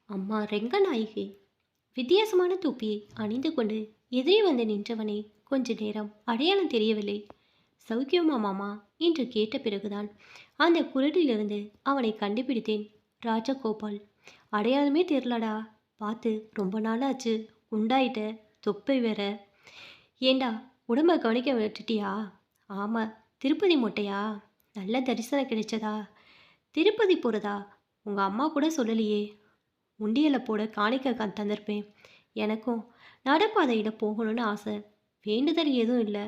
அம்மா ரெங்கநாயகி வித்தியாசமான தொப்பியை அணிந்து கொண்டு எதிரே வந்து நின்றவனை கொஞ்ச நேரம் அடையாளம் தெரியவில்லை. சௌக்கியமா மாமா என்று கேட்ட பிறகுதான் அந்த குரலிலிருந்து அவனை கண்டுபிடித்தேன். ராஜகோபால். அடையாளமே தெரிலடா. பார்த்து ரொம்ப நாளாச்சு. உண்டாயிட்ட. தொப்பை வேற. ஏண்டா, உடம்ப கவனிக்க விட்டுட்டியா? ஆமா. திருப்பதி மொட்டையா? நல்ல தரிசனம் கிடைச்சதா? திருப்பதி போகிறதா உங்கள் அம்மா கூட சொல்லலையே. உண்டியலை போட காணிக்க தந்திருப்பேன். எனக்கும் நடைபாதையில் போகணும்னு ஆசை. வேண்டுதல் எதுவும் இல்லை.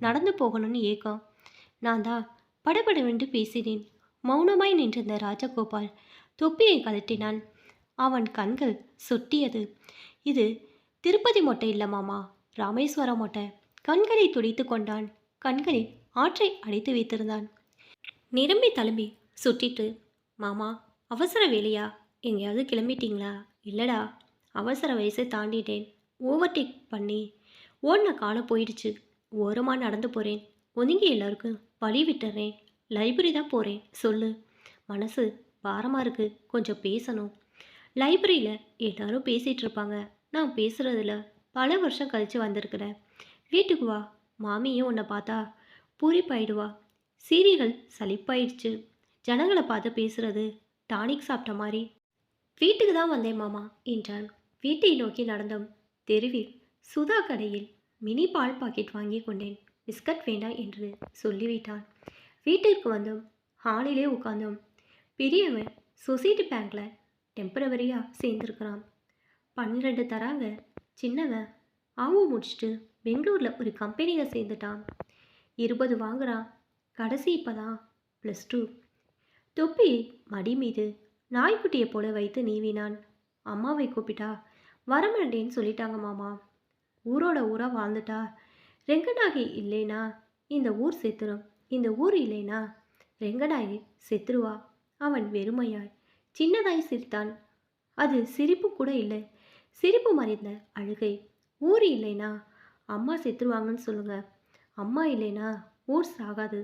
நடந்து போகணும்னு ஏக்கம். நான் தான் படபடவென்று பேசினேன். மௌனமாய் நின்றிருந்த ராஜகோபால் தொப்பியை கழட்டினான். அவன் கண்கள் சொட்டியது. இது திருப்பதி மொட்டை இல்லை மாமா, ராமேஸ்வரம் மொட்டை. கண்களை துடைத்து கொண்டான். கண்களில் ஆற்றை அடைத்து வைத்திருந்தான். நிரம்பி தழும்பி சுட்டிட்டு, மாமா அவசர வேலையா? எங்கேயாவது கிளம்பிட்டீங்களா? இல்லைடா, அவசர வயசை தாண்டிட்டேன். ஓவர்டேக் பண்ணி ஓடின காலம் போயிடுச்சு. ஓரமாக நடந்து போகிறேன். ஒதுங்கி எல்லாருக்கும் வழி விட்டுறேன். லைப்ரரி தான் போகிறேன். சொல்லு. மனசு பாரமாக இருக்குது. கொஞ்சம் பேசணும். லைப்ரரியில் எல்லாரும் பேசிகிட்டு இருப்பாங்க. நான் பேசுகிறதில்ல. பல வருஷம் கழித்து வந்திருக்கிறேன். வீட்டுக்கு வா. மாமியும் உன்னை பார்த்தா பூரிப்பாயிடுவா. சீரியல்கள் சலிப்பாயிடுச்சு. ஜனங்களை பார்த்து பேசுகிறது டானிக் சாப்பிட்ட மாதிரி. வீட்டுக்கு தான் வந்தேன் மாமா என்றான். வீட்டை நோக்கி நடந்தோம். தெருவில் சுதா கடையில் மினி பால் பாக்கெட் வாங்கி கொண்டேன். பிஸ்கட் வேண்டாம் என்று சொல்லிவிட்டான். வீட்டிற்கு வந்தோம். ஹாலிலே உட்கார்ந்தோம். பெரியவன் சொசைட்டி பேங்க்கில் டெம்பரவரியாக சேர்ந்துருக்கிறான். 12 தராங்க. சின்னவன் அவங்க முடிச்சுட்டு பெங்களூரில் ஒரு கம்பெனியில் சேர்ந்துட்டான். 20 வாங்குறான். கடைசி இப்போ தான் +2. தொப்பி மடி மீது நாய்க்குட்டியை போல வைத்து நீவினான். அம்மாவை கூப்பிட்டா வரமாட்டேன்னு சொல்லிட்டாங்க மாமா. ஊரோட ஊராக வாழ்ந்துட்டா ரெங்கநாயகி இல்லைனா இந்த ஊர் செத்துரும். இந்த ஊர் இல்லைனா ரெங்கநாயகி செத்துருவா. அவன் வெறுமையாய் சின்னதாய் சிரித்தான். அது சிரிப்பு கூட இல்லை. சிரிப்பு மறைந்த அழுகை. ஊர் இல்லைனா அம்மா செத்துருவாங்கன்னு சொல்லுங்க. அம்மா இல்லைனா ஊர் சாகாது.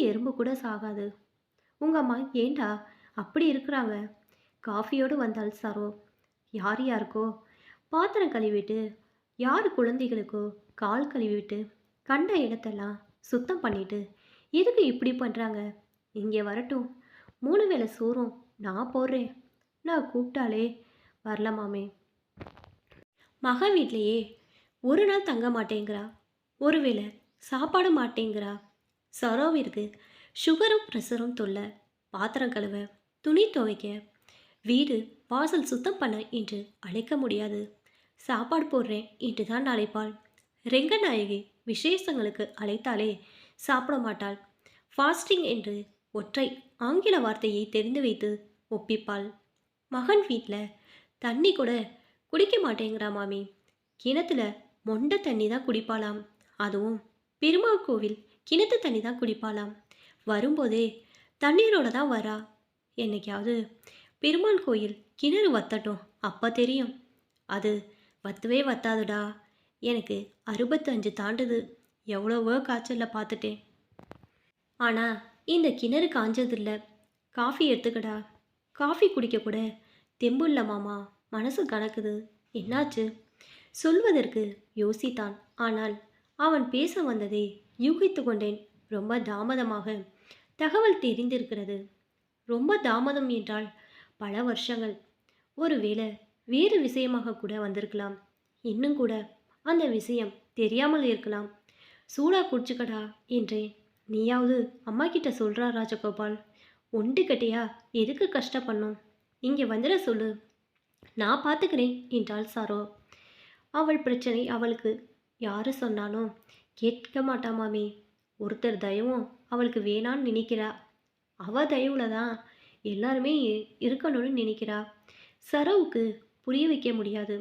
எறும்பு கூட சாகாது. உங்கள் அம்மா ஏண்டா அப்படி இருக்கிறாங்க? காஃபியோடு வந்தால் சரோ. யார் யாருக்கோ பாத்திரம் கழுவிட்டு, யார் குழந்தைகளுக்கோ கால் கழுவிட்டு, கண்ட இடத்தெல்லாம் சுத்தம் பண்ணிட்டு, எதுக்கு இப்படி பண்ணுறாங்க? இங்கே வரட்டும். 3 வேளை சோறும் நான் போடுறேன். நான் கூப்பிட்டாலே வரலமாமே. மக வீட்லையே ஒரு நாள் தங்க மாட்டேங்கிறா. ஒருவேளை சாப்பாடு மாட்டேங்கிறா. சரோவிற்கு சுகரும் ப்ரெஷரும் தொல்லை. பாத்திரம் கழுவ, துணி துவைக்க, வீடு வாசல் சுத்தம் பண்ண என்று அழைக்க முடியாது. சாப்பாடு போடுறேன் என்று தான் அழைப்பாள். ரெங்கநாயகி விசேஷங்களுக்கு அழைத்தாலே சாப்பிட மாட்டாள். ஃபாஸ்டிங் என்று ஒற்றை ஆங்கில வார்த்தையை தெரிந்து வைத்து ஒப்பிப்பாள். மகன் வீட்டில் தண்ணி கூட குடிக்க மாட்டேங்கிறா மாமி. கிணத்துல மொண்டை தண்ணி தான் குடிப்பாளாம். அதுவும் பெருமாள் கோவில் கிணத்து தண்ணி தான் குடிப்பாளாம். வரும்போதே தண்ணீரோட தான் வரா. என்னைக்காவது பெருமாள் கோயில் கிணறு வத்தட்டும், அப்போ தெரியும். அது வத்தவே வத்தாதுடா. எனக்கு 65 தாண்டுது. எவ்வளவோ காய்ச்சலில் பார்த்துட்டேன். ஆனால் இந்த கிணறு காஞ்சதில்ல. காஃபி எடுத்துக்கடா. காஃபி குடிக்க கூட தெம்பு இல்லை மாமா. மனசு கணக்குது. என்னாச்சு? சொல்வதற்கு யோசித்தான். ஆனால் அவன் பேச வந்ததை யூகித்து கொண்டேன். ரொம்ப தாமதமாக தகவல் தெரிந்திருக்கிறது. ரொம்ப தாமதம் என்றால் பல வருஷங்கள். ஒருவேளை வேறு விஷயமாக கூட வந்திருக்கலாம். இன்னும் கூட அந்த விஷயம் தெரியாமல் இருக்கலாம். சூடா குடிச்சுக்கடா என்றேன். நீயாவது அம்மா கிட்ட சொல்கிறா ராஜகோபால். ஒண்டு கட்டியா எதுக்கு கஷ்டப்படணும்? இங்கே வந்துட சொல்லு. நான் பார்த்துக்கிறேன் என்றாள் சாரோ. அவள் பிரச்சனை அவளுக்கு. யாரு சொன்னாலும் கேட்க மாட்டா மாமி. ஒருத்தர் தயவும் அவளுக்கு வேணான்னு நினைக்கிறா. அவள் தயவுல தான் எல்லாருமே இருக்கணும்னு நினைக்கிறா. சரோவுக்கு புரிய வைக்க முடியாது.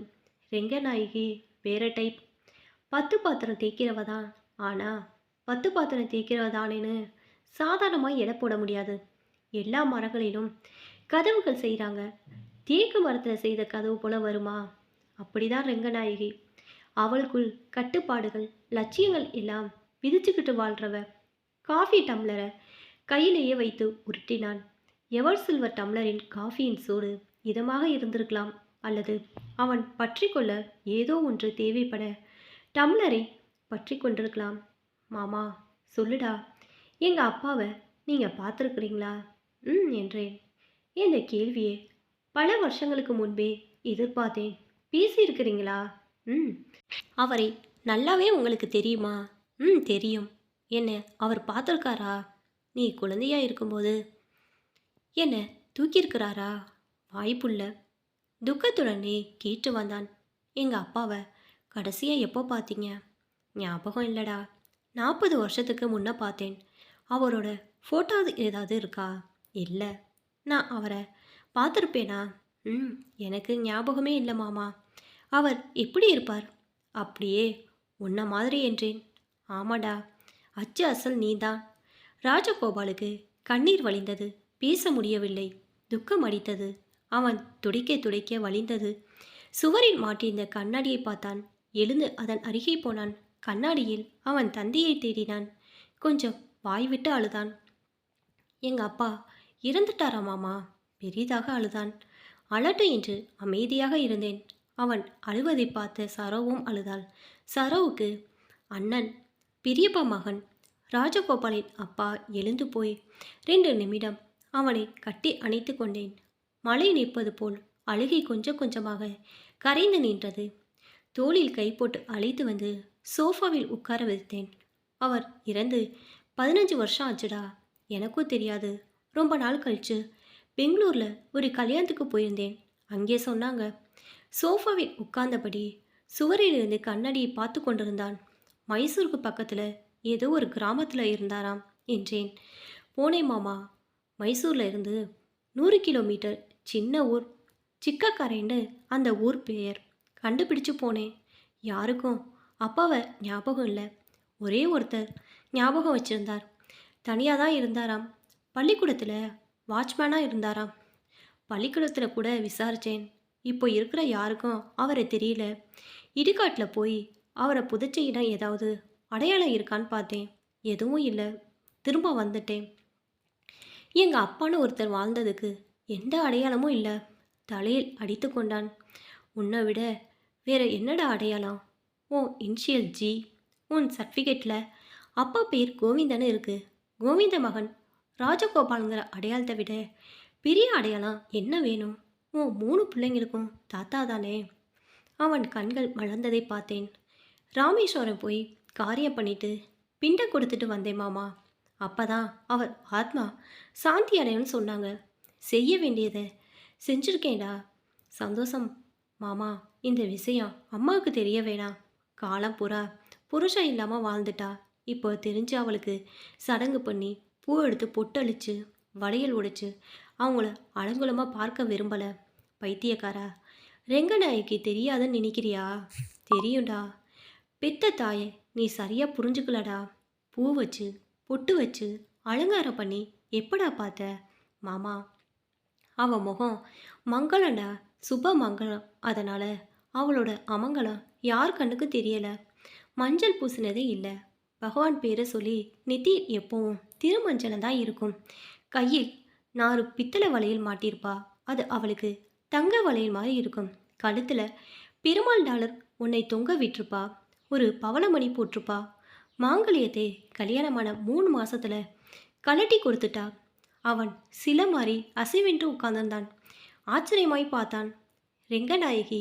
ரெங்கநாயகி வேற டைப். 10 பாத்திரம் தேய்க்கிறவ தான். ஆனால் 10 பாத்திரம் தேய்க்கிறவ தானேன்னு சாதாரணமாக எடை போட முடியாது. எல்லா மரங்களிலும் கதவுகள் செய்கிறாங்க. தேக்கு மரத்தில் செய்த கதவு போல வருமா? அப்படிதான் ரெங்கநாயகி. அவளுக்குள் கட்டுப்பாடுகள் லட்சியங்கள் எல்லாம் விதிச்சுக்கிட்டு வாழ்கிறவ. காஃபி டம்ளரை கையிலேயே வைத்து உருட்டினான். எவர் சில்வர் டம்ளரின் காஃபியின் சூடு இதமாக இருந்திருக்கலாம். அல்லது அவன் பற்றி கொள்ள ஏதோ ஒன்று தேவைப்பட டம்ளரை பற்றி கொண்டிருக்கலாம். மாமா, சொல்லுடா, எங்க அப்பாவை நீங்க பார்த்துருக்கிறீங்களா? என்றேன். இந்த கேள்வியை பல வருஷங்களுக்கு முன்பே எதிர்பார்த்தேன். பேசியிருக்கிறீங்களா? ம். அவரை நல்லாவே உங்களுக்கு தெரியுமா? தெரியும். என்ன அவர் பார்த்துருக்காரா? நீ குழந்தையா இருக்கும்போது என்ன தூக்கியிருக்கிறாரா? வாய்ப்புள்ள துக்கத்துடனே கேட்டு வந்தான். எங்க அப்பாவை கடைசியா எப்போ பார்த்தீங்க? ஞாபகம் இல்லடா. 40 வருஷத்துக்கு முன்ன பார்த்தேன். அவரோட ஃபோட்டோ ஏதாவது இருக்கா? இல்லை. நான் அவரை பார்த்துருப்பேனா? எனக்கு ஞாபகமே இல்லை மாமா. அவர் எப்படி இருப்பார்? அப்படியே உன்ன மாதிரி என்றேன். ஆமாடா, அச்சு அசல் நீதான். ராஜகோபாலுக்கு கண்ணீர் வழிந்தது. பேச முடியவில்லை. துக்கம் அடித்தது. அவன் துடைக்க துடைக்க வழிந்தது. சுவரில் மாட்டியிருந்த கண்ணாடியை பார்த்தான். எழுந்து அதன் அருகே போனான். கண்ணாடியில் அவன் தந்தையை தேடினான். கொஞ்சம் வாய்விட்டு அழுதான். எங்க அப்பா இறந்துட்டாரா மாமா? பெரிதாக அழுதான். அழட்டு என்று அமைதியாக இருந்தேன். அவன் அழுவதை பார்த்த சரோவும் அழுதாள். சரோவுக்கு அண்ணன், பெரியப்பா மகன் ராஜகோபாலின் அப்பா எழுந்து போய் 2 நிமிடம் அவனை கட்டி அணைத்து கொண்டேன். மழை நிற்பது போல் அழுகை கொஞ்சம் கொஞ்சமாக கரைந்து நின்றது. தோளில் கை போட்டு அழைத்து வந்து சோஃபாவில் உட்கார வைத்தேன். அவர் இறந்து 15 வருஷம் ஆச்சுடா. எனக்கும் தெரியாது. ரொம்ப நாள் கழிச்சு பெங்களூரில் ஒரு கல்யாணத்துக்கு போயிருந்தேன். அங்கே சொன்னாங்க. சோஃபாவில் உட்கார்ந்தபடி சுவரிலிருந்து கண்ணாடியை பார்த்து கொண்டிருந்தான். மைசூருக்கு பக்கத்தில் ஏதோ ஒரு கிராமத்தில் இருந்தாராம் என்றேன். போனேன் மாமா. மைசூரில் இருந்து 100 கிலோமீட்டர். சின்ன ஊர், சிக்கக்கரைன்னு அந்த ஊர் பெயர். கண்டுபிடிச்சு போனேன். யாருக்கும் அப்பாவை ஞாபகம் இல்லை. ஒரே ஒருத்தர் ஞாபகம் வச்சிருந்தார். தனியாக தான் இருந்தாராம். பள்ளிக்கூடத்தில் வாட்ச்மேனாக இருந்தாராம். பள்ளிக்கூடத்தில் கூட விசாரித்தேன். இப்போ இருக்கிற யாருக்கும் அவரை தெரியல. இடுகாட்டில் போய் அவரை புதைச்ச இடம் ஏதாவது அடையாளம் இருக்கான்னு பார்த்தேன். எதுவும் இல்லை. திரும்ப வந்துட்டேன். எங்கள் அப்பான்னு ஒருத்தர் வாழ்ந்ததுக்கு எந்த அடையாளமும் இல்லை. தலையில் அடித்து கொண்டான். உன்னை விட வேற என்னடா அடையாளம்? உன் இனிஷியல் ஜி. உன் சர்டிஃபிகேட்டில் அப்பா பேர் கோவிந்தன்னு இருக்கு. கோவிந்த மகன் ராஜகோபாலுங்கிற அடையாளத்தை விட பெரிய அடையாளம் என்ன வேணும்? உன் 3 பிள்ளைங்களுக்கும் தாத்தா தானே. அவன் கண்கள் மலர்ந்ததை பார்த்தேன். ராமேஸ்வரம் போய் காரியம் பண்ணிட்டு பிண்டை கொடுத்துட்டு வந்தேன் மாமா. அப்பதான் அவர் ஆத்மா சாந்தி அடையணும்னு சொன்னாங்க. செய்ய வேண்டியதை செஞ்சுருக்கேன்டா. சந்தோஷம் மாமா. இந்த விஷயம் அம்மாவுக்கு தெரிய வேணாம். காலம் பூரா புருஷன் இல்லாமல் வாழ்ந்துட்டா. இப்போ தெரிஞ்சு அவளுக்கு சடங்கு பண்ணி பூ எடுத்து பொட்டழிச்சு வளையல் உடைச்சு அவங்கள அலங்குலமாக பார்க்க விரும்பலை. பைத்தியக்காரா. ரெங்கநாயகி தெரியாதுன்னு நினைக்கிறியா? தெரியும்டா. பெத்த தாயை நீ சரியாக புரிஞ்சுக்கலடா. பூ வச்சு பொட்டு வச்சு அலங்காரம் பண்ணி எப்படா பார்த்த மாமா? அவன் முகம் மங்களம்டா, சுப மங்களம். அதனால் அவளோட அமங்கலம் யார் கண்ணுக்கு தெரியலை. மஞ்சள் பூசினதே இல்லை. பகவான் பேரை சொல்லி நெத்தியில் எப்பவும் திருமஞ்சனம் தான் இருக்கும். கையில் 4 பித்தளை வளையல் மாட்டியிருப்பா. அது அவளுக்கு தங்க வளையல் மாதிரி இருக்கும். கழுத்தில் பெருமாள் டாலர் உன்னை தொங்க விட்டுருப்பா. ஒரு பவளமணி போட்டிருப்பா. மாங்கல்யத்தை கல்யாணமான 3 மாசத்துல கலட்டி கொடுத்துட்டா. அவன் சில மாதிரி அசைவென்று உட்கார்ந்திருந்தான். ஆச்சரியமாய் பார்த்தான். ரெங்கநாயகி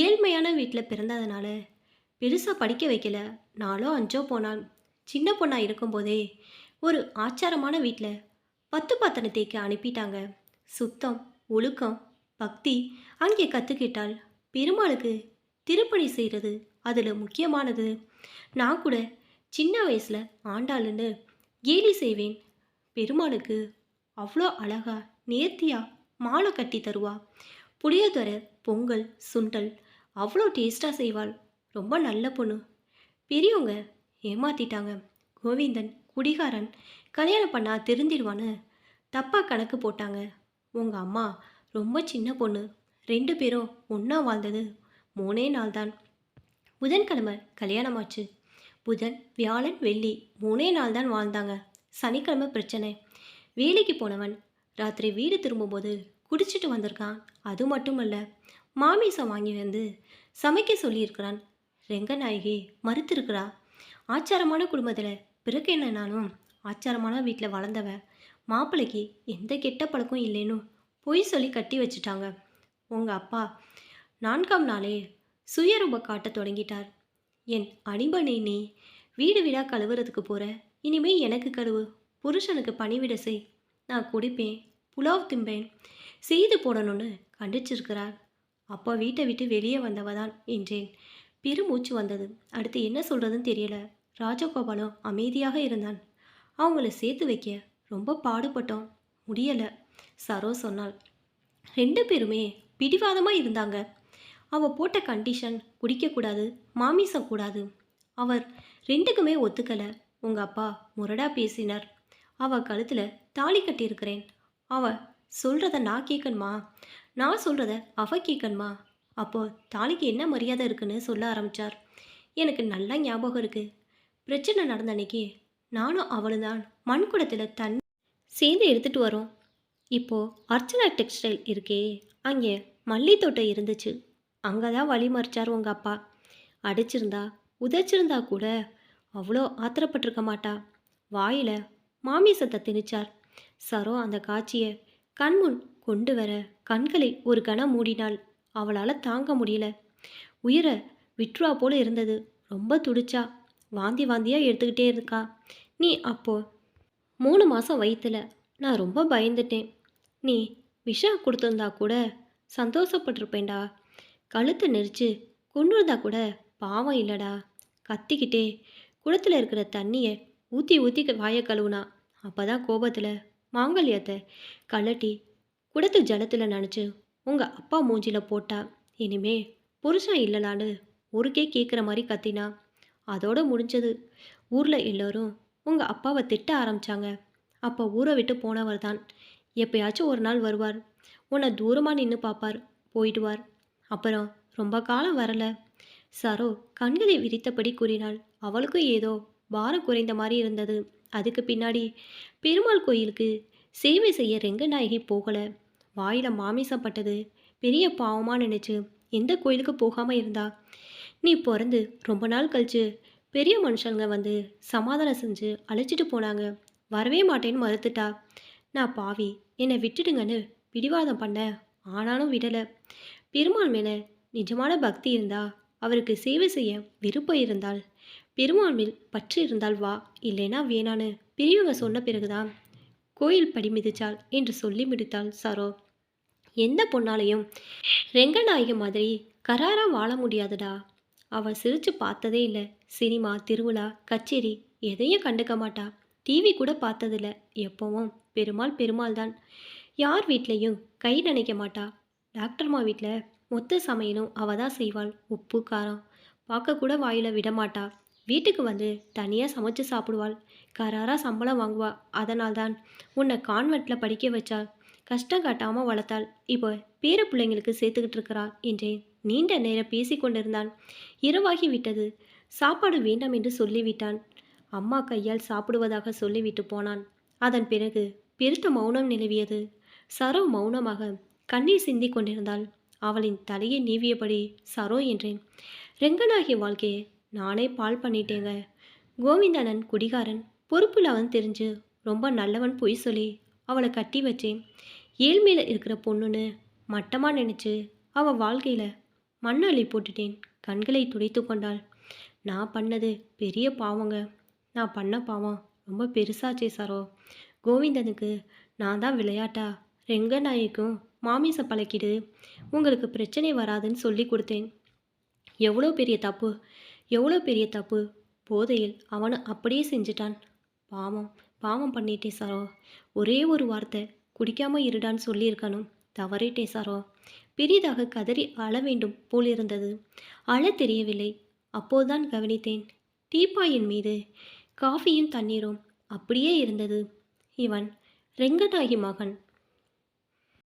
ஏழ்மையான வீட்டில் பிறந்ததுனால பெருசாக படிக்க வைக்கல. 4ஓ 5ஓ போனான். சின்ன பொண்ணாக இருக்கும்போதே ஒரு ஆச்சாரமான வீட்டில் 10 பாத்திரம் தேய்க்க அனுப்பிட்டாங்க. சுத்தம், ஒழுக்கம், பக்தி அங்கே கற்றுக்கிட்டாள். பெருமாளுக்கு திருப்பணி செய்கிறது அதில் முக்கியமானது. நான் கூட சின்ன வயசில் ஆண்டாளுன்னு கேலி செய்வேன். பெருமாளுக்கு அவ்வளோ அழகா நேர்த்தியா மாலை கட்டி தருவா. புளியோதரை, பொங்கல், சுண்டல் அவ்வளோ டேஸ்ட்டாக செய்வாள். ரொம்ப நல்ல பொண்ணு. பெரியவங்க ஏமாத்திட்டாங்க. கோவிந்தன் குடிகாரன், கல்யாணம் பண்ணா திருந்திடுவான்னு தப்பாக கணக்கு போட்டாங்க. உங்கள் அம்மா ரொம்ப சின்ன பொண்ணு. 2 பேரும் ஒன்றா வாழ்ந்தது 3 நாள் தான். புதன்கிழமை கல்யாணமாச்சு. புதன், வியாழன், வெள்ளி 3 நாள் தான் வாழ்ந்தாங்க. சனிக்கிழமை பிரச்சனை. வேலைக்கு போனவன் ராத்திரி வீடு திரும்பும்போது குடிச்சிட்டு வந்திருக்கான். அது மட்டுமல்ல, மாமிசம் வாங்கி வந்து சமைக்க சொல்லியிருக்கிறான். ரெங்கநாயகி மறுத்திருக்கிறா. ஆச்சாரமான குடும்பத்தில் பிறகு என்னன்னாலும் ஆச்சாரமான வீட்டில் வளர்ந்தவ. மாப்பிள்ளைக்கு எந்த கெட்ட பழக்கம் இல்லைன்னு பொய் சொல்லி கட்டி வச்சுட்டாங்க. உங்கள் அப்பா 4ஆம் நாளே சுயரூப காட்ட தொடங்கிட்டார். என் அடிபணி நீ வீடு வீடாக கழுவுறதுக்கு போகிற, இனிமே எனக்கு கழுவு, புருஷனுக்கு பணிவிட செய், நான் குடிப்பேன், புலாவ் திம்பேன், செய்து போடணும்னு கண்டிச்சிருக்கிறார். அப்போ வீட்டை விட்டு வெளியே வந்தவ தான் என்றேன். பெருமூச்சு வந்தது. அடுத்து என்ன சொல்கிறதுன்னு தெரியல. ராஜகோபாலும் அமைதியாக இருந்தான். அவங்கள சேர்த்து வைக்க ரொம்ப பாடுபட்டோம், முடியலை. சரோ சொன்னாள். 2 பேருமே பிடிவாதமாக இருந்தாங்க. அவள் போட்ட கண்டிஷன் குடிக்கக்கூடாது, மாமிசம் கூடாது. அவர் 2க்குமே ஒத்துக்கலை. உங்கள் அப்பா முரடா பேசினார். அவள் கழுத்தில் தாலி கட்டியிருக்கிறேன். அவள் சொல்கிறத நான் கேட்கணுமா, நான் சொல்கிறத அவ கேட்கணுமா? அப்போ தாலிக்கு என்ன மரியாதை இருக்குன்னு சொல்ல ஆரம்பித்தார். எனக்கு நல்லா ஞாபகம் இருக்குது. பிரச்சனை நடந்த அன்னைக்கு நானும் அவளும் தான் மண்குடத்தில் தண்ணி சேர்ந்து எடுத்துகிட்டு வரோம். இப்போது அர்ச்சனா டெக்ஸ்டைல் இருக்கே, அங்கே மல்லி தோட்டம் இருந்துச்சு. அங்கே தான் வழி மறிச்சார் உங்கள் அப்பா. அடிச்சிருந்தா உதைச்சிருந்தா கூட அவ்வளோ ஆத்திரப்பட்டிருக்க மாட்டா. வாயில் மாமிசத்தை திணிச்சார். சரோ அந்த காட்சியை கண்முன் கொண்டு வர கண்களை ஒரு கணம் மூடினாள். அவளால் தாங்க முடியல. உயிரை விட்ருவா போல இருந்தது. ரொம்ப துடிச்சா. வாந்தி வாந்தியாக எடுத்துக்கிட்டே இருக்கா. நீ அப்போ 3 மாதம் வயிற்றுல. நான் ரொம்ப பயந்துட்டேன். நீ விஷம் கொடுத்துருந்தா கூட சந்தோஷப்பட்டிருப்பேன்டா. கழுத்தை நெரிச்சு கொண்டுருந்தா கூட பாவம் இல்லைடா. கத்திக்கிட்டே குளத்தில் இருக்கிற தண்ணியை ஊற்றி ஊற்றி வாயை கழுவுனா. அப்போ தான் கோபத்தில் மாங்கல்யத்தை கழட்டி குடத்து ஜலத்தில் நனைச்சு உங்கள் அப்பா மூஞ்சில போட்டா. இனிமே புருஷன் இல்லைனான்னு ஊருக்கே கேட்குற மாதிரி கத்தினா. அதோடு முடிஞ்சது. ஊரில் எல்லோரும் உங்கள் அப்பாவை திட்ட ஆரம்பித்தாங்க. அப்போ ஊரை விட்டு போனவர் தான். எப்பயாச்சும் ஒரு நாள் வருவார். உன்னை தூரமாக நின்று பார்ப்பார், போயிடுவார். அப்புறம் ரொம்ப காலம் வரல. சரோ கண்களை விரித்தபடி கூறினாள். அவளுக்கும் ஏதோ பாரம் குறைந்த மாதிரி இருந்தது. அதுக்கு பின்னாடி பெருமாள் கோயிலுக்கு சேவை செய்ய ரெங்கநாயகி போகலை. வாயில் மாமிசம் பட்டது பெரிய பாவமாக நினச்சி எந்த கோயிலுக்கு போகாமல் இருந்தா. நீ பிறந்து ரொம்ப நாள் கழிச்சு பெரிய மனுஷங்க வந்து சமாதானம் செஞ்சு அழைச்சிட்டு போனாங்க. வரவே மாட்டேன்னு மறுத்துட்டா. நான் பாவி, என்னை விட்டுடுங்கன்னு பிடிவாதம் பண்ண, ஆனாலும் விடலை. பெருமாள் மேலே நிஜமான பக்தி இருந்தா, அவருக்கு சேவை செய்ய விருப்பம் இருந்தால், பெருமாள் மேல் பற்று இருந்தால் வா, இல்லைனா வேணான்னு பெரியவங்க சொன்ன பிறகுதான் கோயில் படி மிதிச்சாள் என்று சொல்லி முடித்தாள் சரோ. எந்த பொண்ணாலையும் ரெங்கநாயகி மாதிரி கராராக வாழ முடியாதுடா. அவள் சிரித்து பார்த்ததே இல்லை. சினிமா, திருவிழா, கச்சேரி எதையும் கண்டுக்க மாட்டா. டிவி கூட பார்த்ததில்ல. எப்போவும் பெருமாள் பெருமாள் தான். யார் வீட்லேயும் கை நினைக்க மாட்டா. டாக்டர்மா வீட்டில் மொத்த சமையலும் அவள் தான் செய்வாள். உப்பு காரம் பார்க்க கூட வாயில் விடமாட்டா. வீட்டுக்கு வந்து தனியாக சமைச்சு சாப்பிடுவாள். கராராக சம்பளம் வாங்குவா. அதனால்தான் உன்னை கான்வெண்ட்டில் படிக்க வச்சாள். கஷ்டம் காட்டாமல் வளர்த்தாள். இப்போ பேர பிள்ளைங்களுக்கு சேர்த்துக்கிட்டு இருக்கிறா என்றேன். நீண்ட நேரம் பேசி கொண்டிருந்தான். இரவாகி விட்டது. சாப்பாடு வேண்டாம் என்று சொல்லிவிட்டான். அம்மா கையால் சாப்பிடுவதாக சொல்லிவிட்டு போனான். அதன் பிறகு பெருத்த மௌனம் நிலவியது. சரோ மௌனமாக கண்ணீர் சிந்தி கொண்டிருந்தாள். அவளின் தலையை நீவியபடி சரோ என்றேன். ரெங்கநாயகி வாழ்க்கையை நானே பால் பண்ணிட்டேங்க. கோவிந்தனன் குடிகாரன், பொறுப்புள்ளவன் தெரிஞ்சு ரொம்ப நல்லவன் பொய் சொல்லி அவளை கட்டி வச்சேன். ஏழ்மையில் இருக்கிற பொண்ணுன்னு மட்டமாக நினச்சி அவள் வாழ்க்கையில் மண்ணள்ளி போட்டுட்டேன். கண்களை துடைத்து கொண்டாள். நான் பண்ணது பெரிய பாவங்க. நான் பண்ண பாவம் ரொம்ப பெருசாச்சே சரோ. கோவிந்தனுக்கு நான் தான் விளையாட்டா ரெங்கநாயக்கும் மாமிச பழக்கிடு, உங்களுக்கு பிரச்சனை வராதுன்னு சொல்லி கொடுத்தேன். எவ்வளோ பெரிய தப்பு, எவ்வளோ பெரிய தப்பு. போதையில் அவனை அப்படியே செஞ்சிட்டான். பாவம் பாவம் பண்ணிட்டே சரோ. ஒரே ஒரு வார்த்தை குடிக்காமல் இருடான்னு சொல்லியிருக்கணும். தவறிட்டே சரோ. பெரிதாக கதறி அழ வேண்டும் போலிருந்தது. அழ தெரியவில்லை. அப்போதுதான் கவனித்தேன். டீப்பாயின் மீது காஃபியும் தண்ணீரும் அப்படியே இருந்தது. இவன் ரெங்கநாயகி மகன்.